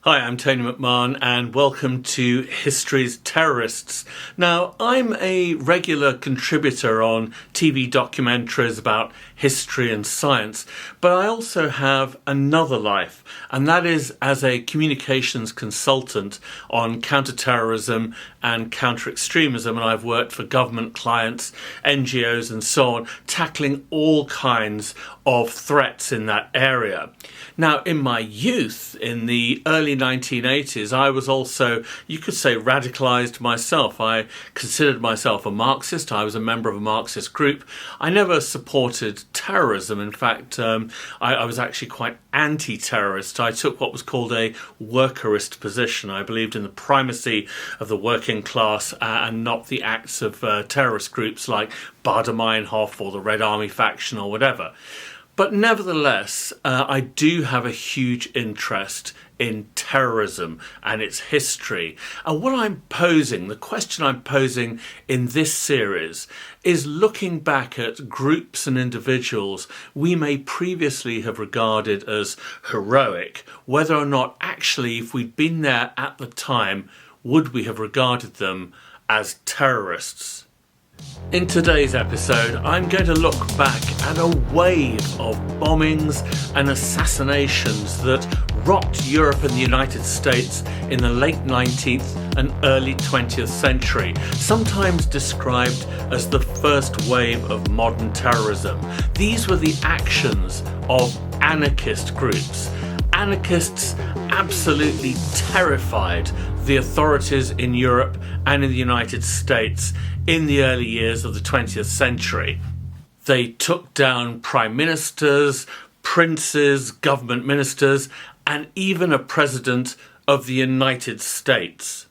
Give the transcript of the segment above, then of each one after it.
Hi, I'm Tony McMahon and welcome to History's Terrorists. Now, I'm a regular contributor on TV documentaries about history and science, but I also have another life, and that is as a communications consultant on counter-terrorism and counter-extremism, and I've worked for government clients, NGOs and so on, tackling all kinds of threats in that area. Now, in my youth, in the early 1980s, I was also, you could say, radicalized myself. I considered myself a Marxist. I was a member of a Marxist group. I never supported terrorism. In fact, I was actually quite anti-terrorist. I took what was called a workerist position. I believed in the primacy of the working class and not the acts of terrorist groups like Baader-Meinhof or the Red Army faction or whatever. But nevertheless, I do have a huge interest in terrorism and its history. And what I'm posing, the question I'm posing in this series, is looking back at groups and individuals we may previously have regarded as heroic, whether or not actually, if we'd been there at the time, would we have regarded them as terrorists? In today's episode, I'm going to look back at a wave of bombings and assassinations that rocked Europe and the United States in the late 19th and early 20th century, sometimes described as the first wave of modern terrorism. These were the actions of anarchist groups. Anarchists absolutely terrified the authorities in Europe and in the United States in the early years of the 20th century. They took down prime ministers, princes, government ministers, and even a president of the United States.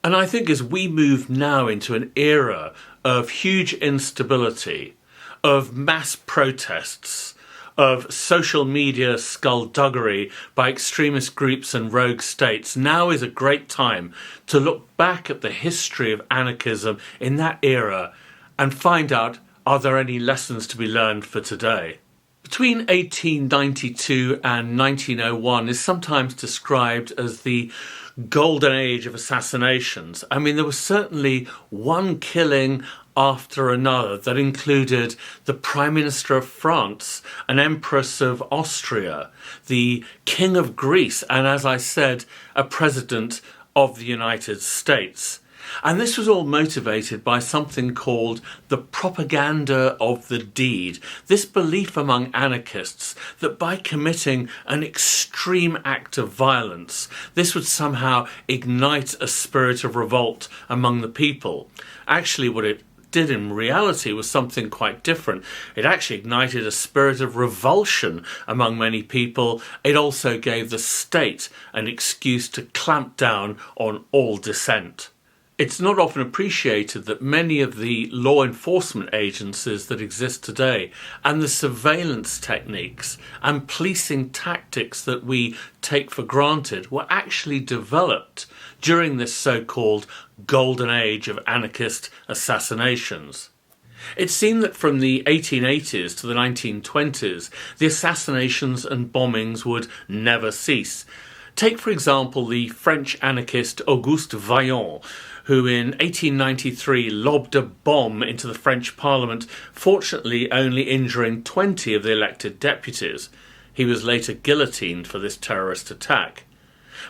And I think as we move now into an era of huge instability, of mass protests, of social media skullduggery by extremist groups and rogue states, now is a great time to look back at the history of anarchism in that era and find out, are there any lessons to be learned for today? Between 1892 and 1901 is sometimes described as the golden age of assassinations. I mean, there was certainly one killing after another that included the Prime Minister of France, an Empress of Austria, the King of Greece, and as I said, a President of the United States. And this was all motivated by something called the propaganda of the deed, this belief among anarchists that by committing an extreme act of violence, this would somehow ignite a spirit of revolt among the people. Actually, what it did in reality was something quite different. It actually ignited a spirit of revulsion among many people. It also gave the state an excuse to clamp down on all dissent. It's not often appreciated that many of the law enforcement agencies that exist today and the surveillance techniques and policing tactics that we take for granted were actually developed during this so-called golden age of anarchist assassinations. It seemed that from the 1880s to the 1920s, the assassinations and bombings would never cease. Take, for example, the French anarchist Auguste Vaillant, who in 1893 lobbed a bomb into the French Parliament, fortunately only injuring 20 of the elected deputies. He was later guillotined for this terrorist attack.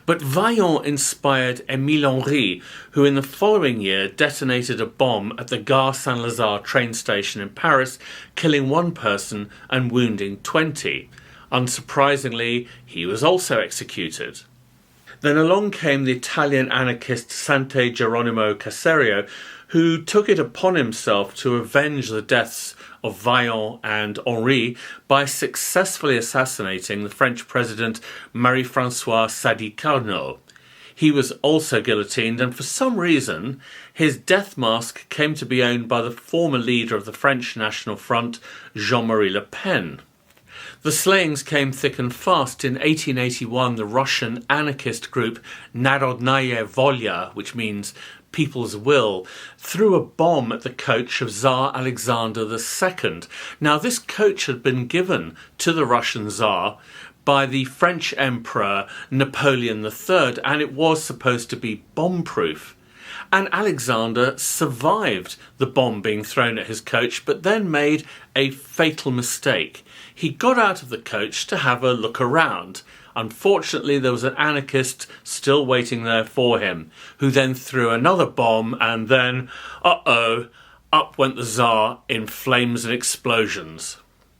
But Vaillant inspired Émile Henry, who in the following year detonated a bomb at the Gare Saint-Lazare train station in Paris, killing one person and wounding 20. Unsurprisingly, he was also executed. Then along came the Italian anarchist Sante Geronimo Caserio, who took it upon himself to avenge the deaths of Vaillant and Henri by successfully assassinating the French president Marie-Françoise Sadi-Carnot. He was also guillotined, and for some reason his death mask came to be owned by the former leader of the French National Front, Jean-Marie Le Pen. The slayings came thick and fast. In 1881, the Russian anarchist group Narodnaya Volya, which means People's Will, threw a bomb at the coach of Tsar Alexander II. Now, this coach had been given to the Russian Tsar by the French Emperor Napoleon III, and it was supposed to be bomb-proof. And Alexander survived the bomb being thrown at his coach, but then made a fatal mistake. He got out of the coach to have a look around. Unfortunately, there was an anarchist still waiting there for him, who then threw another bomb, and then, up went the Tsar in flames and explosions.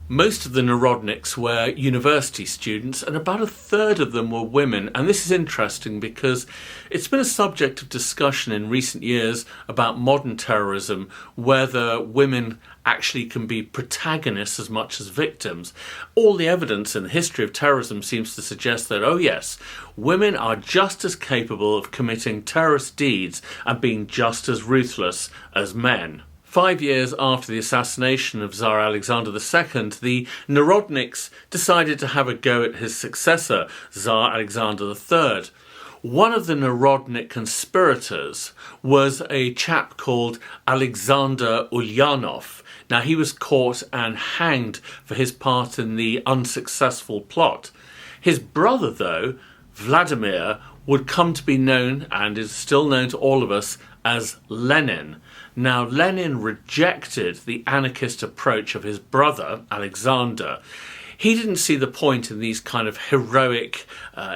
Most of the Narodniks were university students, and about a third of them were women. And this is interesting because it's been a subject of discussion in recent years about modern terrorism, whether women actually can be protagonists as much as victims. All the evidence in the history of terrorism seems to suggest that, oh yes, women are just as capable of committing terrorist deeds and being just as ruthless as men. 5 years after the assassination of Tsar Alexander II, the Narodniks decided to have a go at his successor, Tsar Alexander III. One of the Narodnik conspirators was a chap called Alexander Ulyanov. Now, he was caught and hanged for his part in the unsuccessful plot. His brother, though, Vladimir, would come to be known, and is still known to all of us, as Lenin. Now, Lenin rejected the anarchist approach of his brother, Alexander. He didn't see the point in these kind of heroic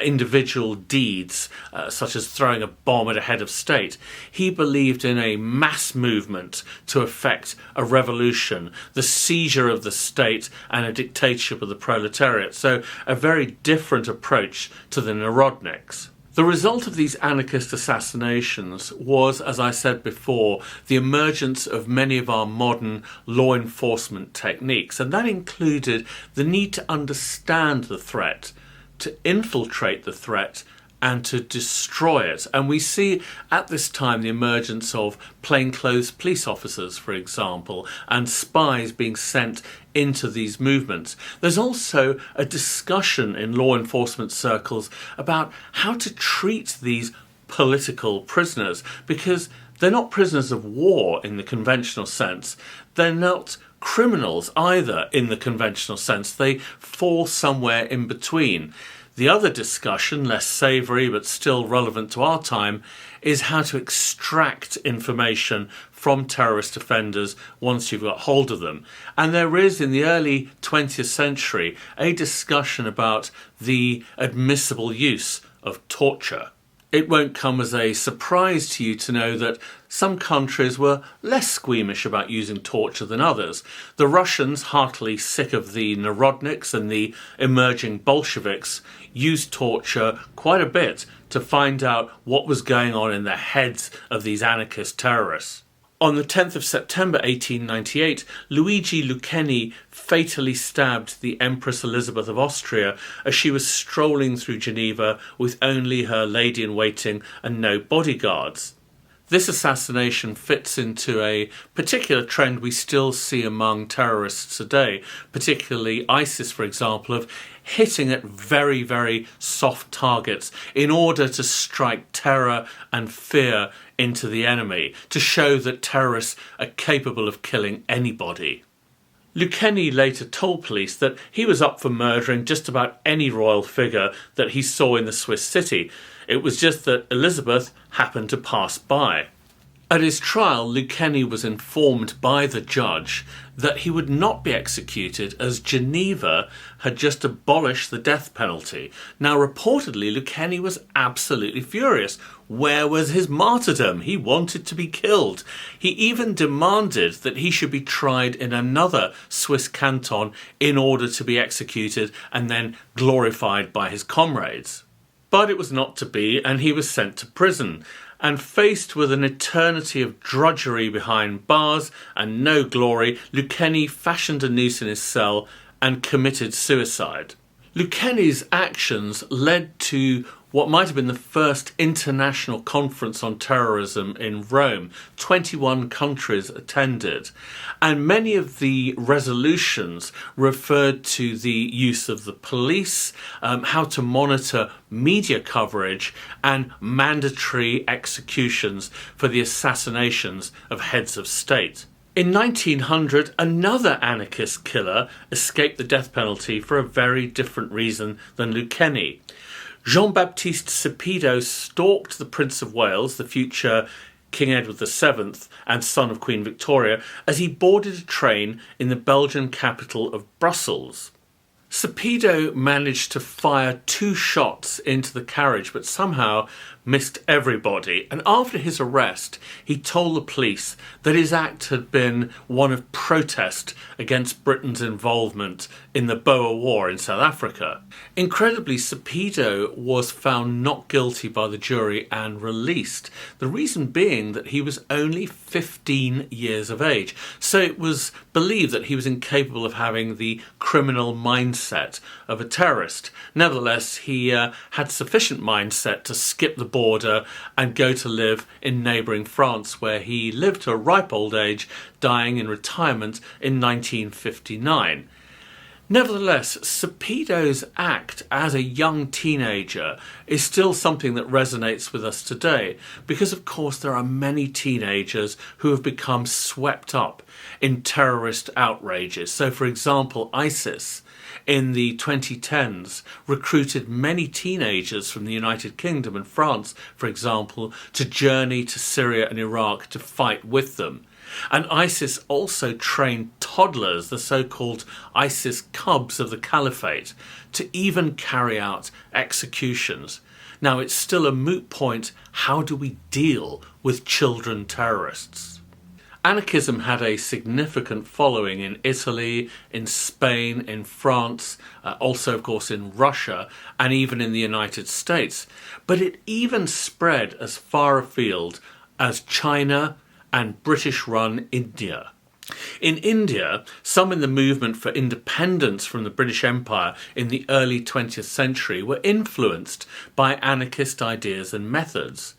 individual deeds, such as throwing a bomb at a head of state. He believed in a mass movement to effect a revolution, the seizure of the state and a dictatorship of the proletariat. So a very different approach to the Narodniks. The result of these anarchist assassinations was, as I said before, the emergence of many of our modern law enforcement techniques, and that included the need to understand the threat, to infiltrate the threat, and to destroy it. And we see at this time the emergence of plainclothes police officers, for example, and spies being sent into these movements. There's also a discussion in law enforcement circles about how to treat these political prisoners, because they're not prisoners of war in the conventional sense. They're not criminals either in the conventional sense. They fall somewhere in between. The other discussion, less savoury but still relevant to our time, is how to extract information from terrorist offenders once you've got hold of them. And there is, in the early 20th century, a discussion about the admissible use of torture. It won't come as a surprise to you to know that some countries were less squeamish about using torture than others. The Russians, heartily sick of the Narodniks and the emerging Bolsheviks, used torture quite a bit to find out what was going on in the heads of these anarchist terrorists. On the 10th of September 1898, Luigi Lucchini fatally stabbed the Empress Elizabeth of Austria as she was strolling through Geneva with only her lady-in-waiting and no bodyguards. This assassination fits into a particular trend we still see among terrorists today, particularly ISIS, for example, of hitting at very, very soft targets in order to strike terror and fear into the enemy, to show that terrorists are capable of killing anybody. Lucchini later told police that he was up for murdering just about any royal figure that he saw in the Swiss city. It was just that Elizabeth happened to pass by. At his trial, Lucchini was informed by the judge that he would not be executed as Geneva had just abolished the death penalty. Now, reportedly, Lucchini was absolutely furious. Where was his martyrdom? He wanted to be killed. He even demanded that he should be tried in another Swiss canton in order to be executed and then glorified by his comrades. But it was not to be, and he was sent to prison. And faced with an eternity of drudgery behind bars and no glory, Lucchini fashioned a noose in his cell and committed suicide. Lucchini's actions led to what might have been the first international conference on terrorism in Rome. 21 countries attended, and many of the resolutions referred to the use of the police, how to monitor media coverage, and mandatory executions for the assassinations of heads of state. In 1900, another anarchist killer escaped the death penalty for a very different reason than Lucchini. Jean-Baptiste Cepido stalked the Prince of Wales, the future King Edward VII and son of Queen Victoria, as he boarded a train in the Belgian capital of Brussels. Cepido managed to fire 2 shots into the carriage, but somehow missed everybody. And after his arrest, he told the police that his act had been one of protest against Britain's involvement in the Boer War in South Africa. Incredibly, Cepido was found not guilty by the jury and released. The reason being that he was only 15 years of age. So it was believed that he was incapable of having the criminal mindset of a terrorist. Nevertheless, he had sufficient mindset to skip the border and go to live in neighbouring France, where he lived to a ripe old age, dying in retirement in 1959. Nevertheless, Cepido's act as a young teenager is still something that resonates with us today, because of course there are many teenagers who have become swept up in terrorist outrages. So for example, ISIS in the 2010s recruited many teenagers from the United Kingdom and France, for example, to journey to Syria and Iraq to fight with them. And ISIS also trained toddlers, the so-called ISIS cubs of the caliphate, to even carry out executions. Now, it's still a moot point. How do we deal with children terrorists? Anarchism had a significant following in Italy, in Spain, in France, also of course in Russia, and even in the United States. But it even spread as far afield as China and British-run India. In India, some in the movement for independence from the British Empire in the early 20th century were influenced by anarchist ideas and methods.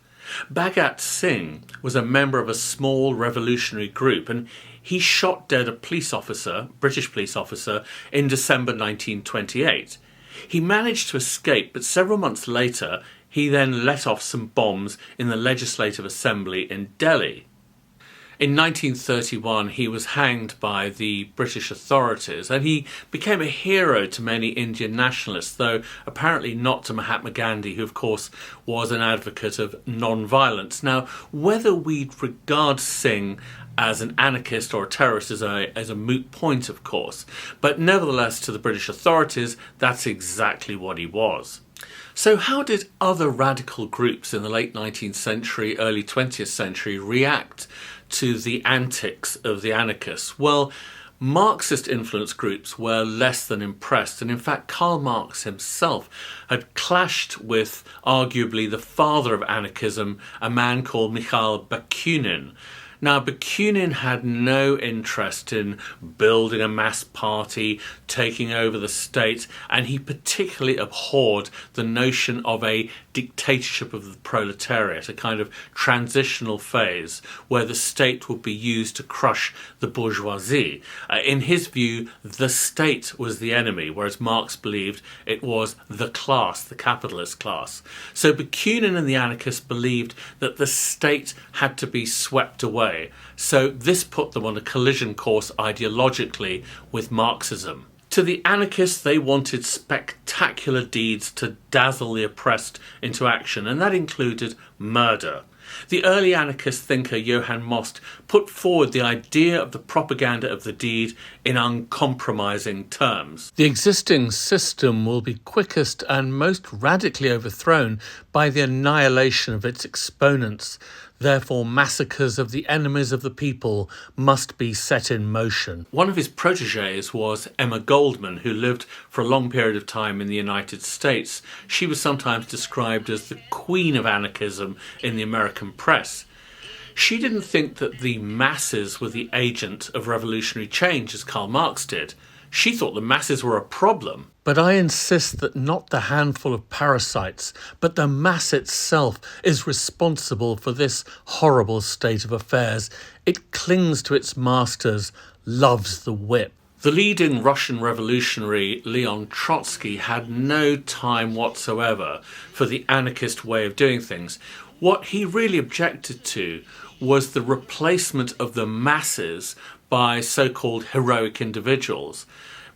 Bhagat Singh was a member of a small revolutionary group, and he shot dead a British police officer, in December 1928. He managed to escape, but several months later he then let off some bombs in the Legislative Assembly in Delhi. In 1931, he was hanged by the British authorities, and he became a hero to many Indian nationalists, though apparently not to Mahatma Gandhi, who of course was an advocate of non-violence. Now, whether we'd regard Singh as an anarchist or a terrorist is a moot point, of course, but nevertheless to the British authorities, that's exactly what he was. So how did other radical groups in the late 19th century, early 20th century react to the antics of the anarchists? Well, Marxist influenced groups were less than impressed, and in fact Karl Marx himself had clashed with arguably the father of anarchism, a man called Mikhail Bakunin. Now, Bakunin had no interest in building a mass party, taking over the state, and he particularly abhorred the notion of a dictatorship of the proletariat, a kind of transitional phase where the state would be used to crush the bourgeoisie. In his view, the state was the enemy, whereas Marx believed it was the class, the capitalist class. So Bakunin and the anarchists believed that the state had to be swept away. So this put them on a collision course ideologically with Marxism. To the anarchists, they wanted spectacular deeds to dazzle the oppressed into action, and that included murder. The early anarchist thinker Johann Most put forward the idea of the propaganda of the deed in uncompromising terms. The existing system will be quickest and most radically overthrown by the annihilation of its exponents. Therefore, massacres of the enemies of the people must be set in motion. One of his protégés was Emma Goldman, who lived for a long period of time in the United States. She was sometimes described as the queen of anarchism in the American press. She didn't think that the masses were the agent of revolutionary change, as Karl Marx did. She thought the masses were a problem. But I insist that not the handful of parasites, but the mass itself is responsible for this horrible state of affairs. It clings to its masters, loves the whip. The leading Russian revolutionary, Leon Trotsky, had no time whatsoever for the anarchist way of doing things. What he really objected to was the replacement of the masses by so-called heroic individuals.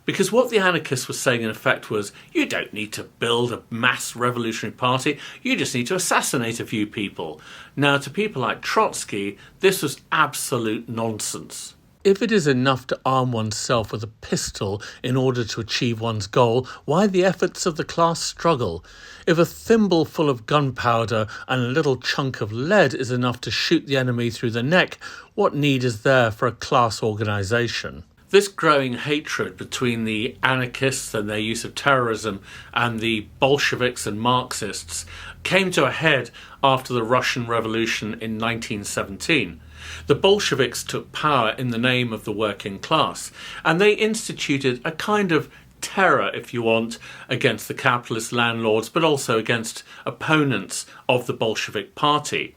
Because what the anarchists were saying in effect was, you don't need to build a mass revolutionary party, you just need to assassinate a few people. Now, to people like Trotsky, this was absolute nonsense. If it is enough to arm oneself with a pistol in order to achieve one's goal, why the efforts of the class struggle? If a thimble full of gunpowder and a little chunk of lead is enough to shoot the enemy through the neck, what need is there for a class organisation? This growing hatred between the anarchists and their use of terrorism and the Bolsheviks and Marxists came to a head after the Russian Revolution in 1917. The Bolsheviks took power in the name of the working class, and they instituted a kind of terror, if you want, against the capitalist landlords, but also against opponents of the Bolshevik party.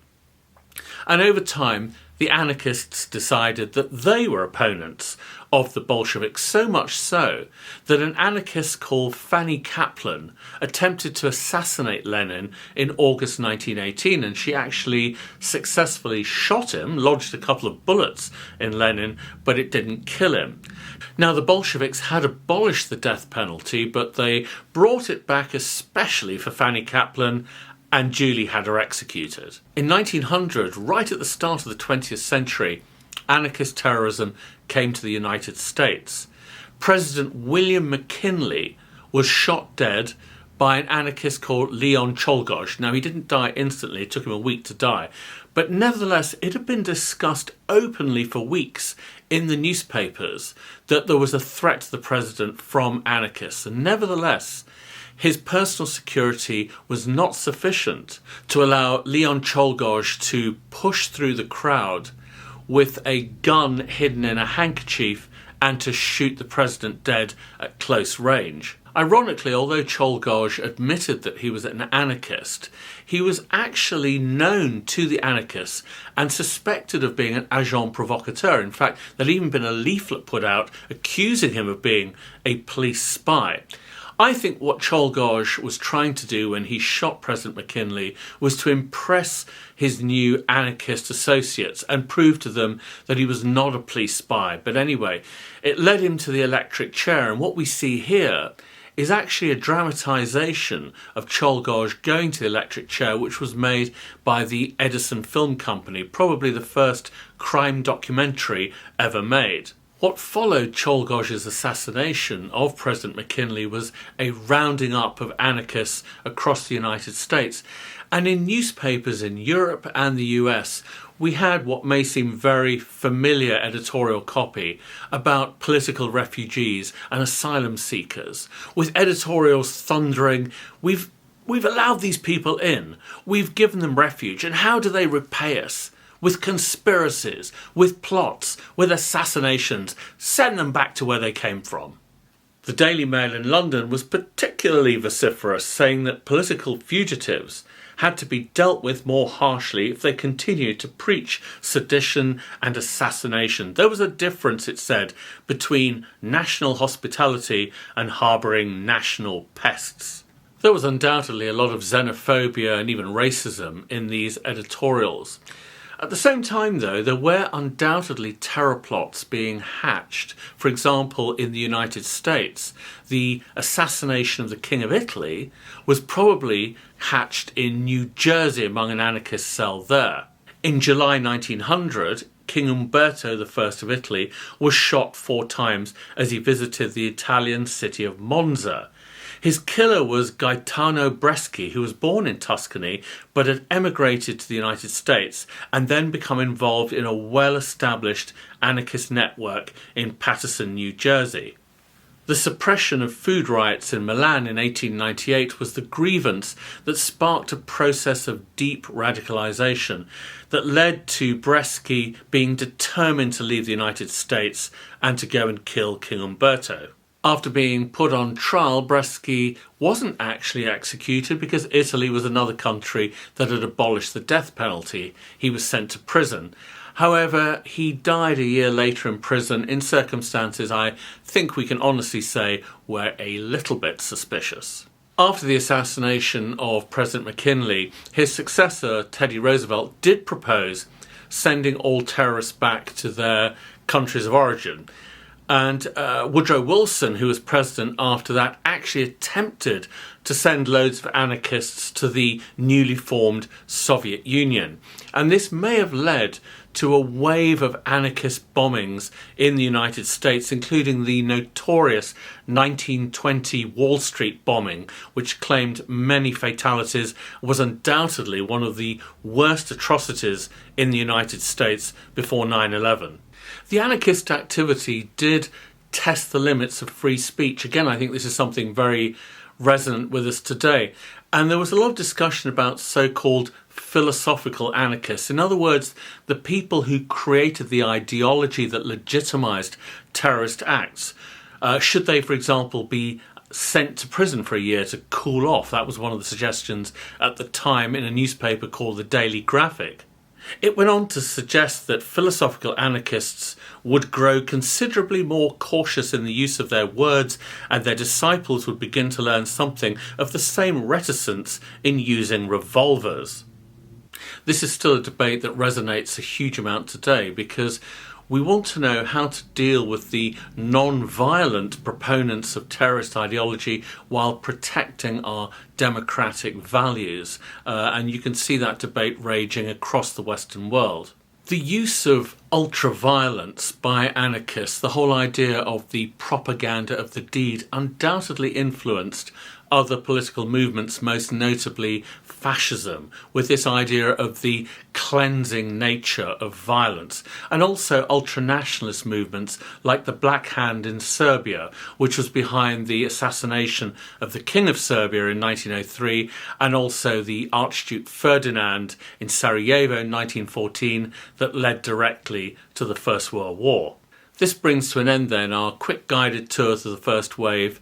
And over time, the anarchists decided that they were opponents of the Bolsheviks, so much so that an anarchist called Fanny Kaplan attempted to assassinate Lenin in August 1918, and she actually successfully shot him, lodged a couple of bullets in Lenin, but it didn't kill him. Now, the Bolsheviks had abolished the death penalty, but they brought it back especially for Fanny Kaplan and duly had her executed. In 1900, right at the start of the 20th century, anarchist terrorism came to the United States. President William McKinley was shot dead by an anarchist called Leon Czolgosz. Now, he didn't die instantly, it took him a week to die, but nevertheless it had been discussed openly for weeks in the newspapers that there was a threat to the president from anarchists, and nevertheless his personal security was not sufficient to allow Leon Czolgosz to push through the crowd with a gun hidden in a handkerchief and to shoot the president dead at close range. Ironically, although Czolgosz admitted that he was an anarchist, he was actually known to the anarchists and suspected of being an agent provocateur. In fact, there'd even been a leaflet put out accusing him of being a police spy. I think what Czolgosz was trying to do when he shot President McKinley was to impress his new anarchist associates and prove to them that he was not a police spy. But anyway, it led him to the electric chair, and what we see here is actually a dramatisation of Czolgosz going to the electric chair, which was made by the Edison Film Company, probably the first crime documentary ever made. What followed Czolgosz's assassination of President McKinley was a rounding up of anarchists across the United States. And in newspapers in Europe and the US, we had what may seem very familiar editorial copy about political refugees and asylum seekers, with editorials thundering, we've allowed these people in, we've given them refuge, and how do they repay us? With conspiracies, with plots, with assassinations. Send them back to where they came from. The Daily Mail in London was particularly vociferous, saying that political fugitives had to be dealt with more harshly if they continued to preach sedition and assassination. There was a difference, it said, between national hospitality and harbouring national pests. There was undoubtedly a lot of xenophobia and even racism in these editorials. At the same time, though, there were undoubtedly terror plots being hatched. For example, in the United States, the assassination of the King of Italy was probably hatched in New Jersey among an anarchist cell there. In July 1900, King Umberto I of Italy was shot 4 times as he visited the Italian city of Monza. His killer was Gaetano Bresci, who was born in Tuscany but had emigrated to the United States and then become involved in a well-established anarchist network in Paterson, New Jersey. The suppression of food riots in Milan in 1898 was the grievance that sparked a process of deep radicalisation that led to Bresci being determined to leave the United States and to go and kill King Umberto. After being put on trial, Bresci wasn't actually executed because Italy was another country that had abolished the death penalty. He was sent to prison. However, he died a year later in prison in circumstances I think we can honestly say were a little bit suspicious. After the assassination of President McKinley, his successor, Teddy Roosevelt, did propose sending all terrorists back to their countries of origin. And Woodrow Wilson, who was president after that, actually attempted to send loads of anarchists to the newly formed Soviet Union. And this may have led to a wave of anarchist bombings in the United States, including the notorious 1920 Wall Street bombing, which claimed many fatalities, was undoubtedly one of the worst atrocities in the United States before 9/11. The anarchist activity did test the limits of free speech. Again, I think this is something very resonant with us today. And there was a lot of discussion about so-called philosophical anarchists. In other words, the people who created the ideology that legitimized terrorist acts. Should they, for example, be sent to prison for a year to cool off? That was one of the suggestions at the time in a newspaper called the Daily Graphic. It went on to suggest that philosophical anarchists would grow considerably more cautious in the use of their words, and their disciples would begin to learn something of the same reticence in using revolvers. This is still a debate that resonates a huge amount today, because we want to know how to deal with the non-violent proponents of terrorist ideology while protecting our democratic values. And you can see that debate raging across the Western world. The use of ultra-violence by anarchists, the whole idea of the propaganda of the deed, undoubtedly influenced other political movements, most notably fascism, with this idea of the cleansing nature of violence, and also ultranationalist movements like the Black Hand in Serbia, which was behind the assassination of the King of Serbia in 1903, and also the Archduke Ferdinand in Sarajevo in 1914 that led directly to the First World War. This brings to an end then our quick guided tour through the first wave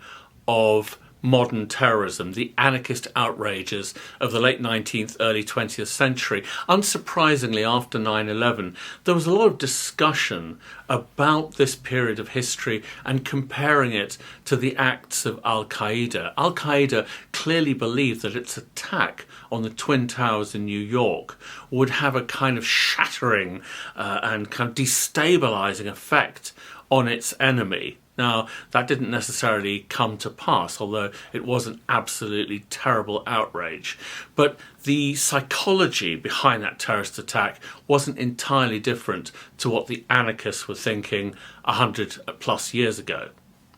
of modern terrorism, the anarchist outrages of the late 19th, early 20th century. Unsurprisingly, after 9/11, there was a lot of discussion about this period of history and comparing it to the acts of Al-Qaeda. Al-Qaeda clearly believed that its attack on the Twin Towers in New York would have a kind of shattering and kind of destabilizing effect on its enemy. Now, that didn't necessarily come to pass, although it was an absolutely terrible outrage. But the psychology behind that terrorist attack wasn't entirely different to what the anarchists were thinking 100 plus years ago.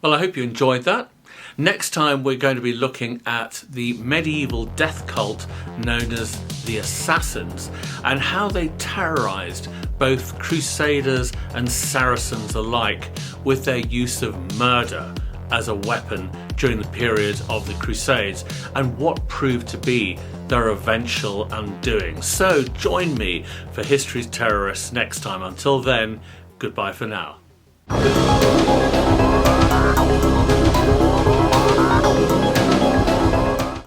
Well, I hope you enjoyed that. Next time we're going to be looking at the medieval death cult known as the Assassins and how they terrorized both Crusaders and Saracens alike with their use of murder as a weapon during the period of the Crusades, and what proved to be their eventual undoing. So join me for History's Terrorists next time. Until then, goodbye for now.